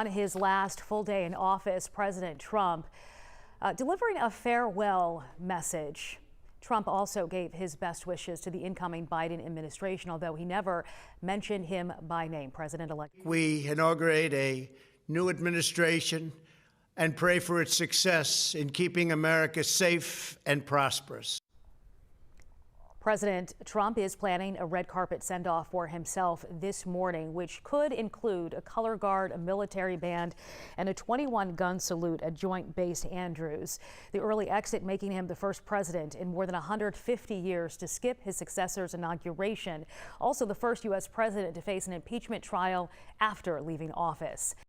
On his last full day in office, President Trump delivering a farewell message. Trump also gave his best wishes to the incoming Biden administration, although he never mentioned him by name. President-elect. We inaugurate a new administration and pray for its success in keeping America safe and prosperous. President Trump is planning a red carpet send-off for himself this morning, which could include a color guard, a military band, and a 21-gun salute at Joint Base Andrews. The early exit making him the first president in more than 150 years to skip his successor's inauguration. Also the first U.S. president to face an impeachment trial after leaving office.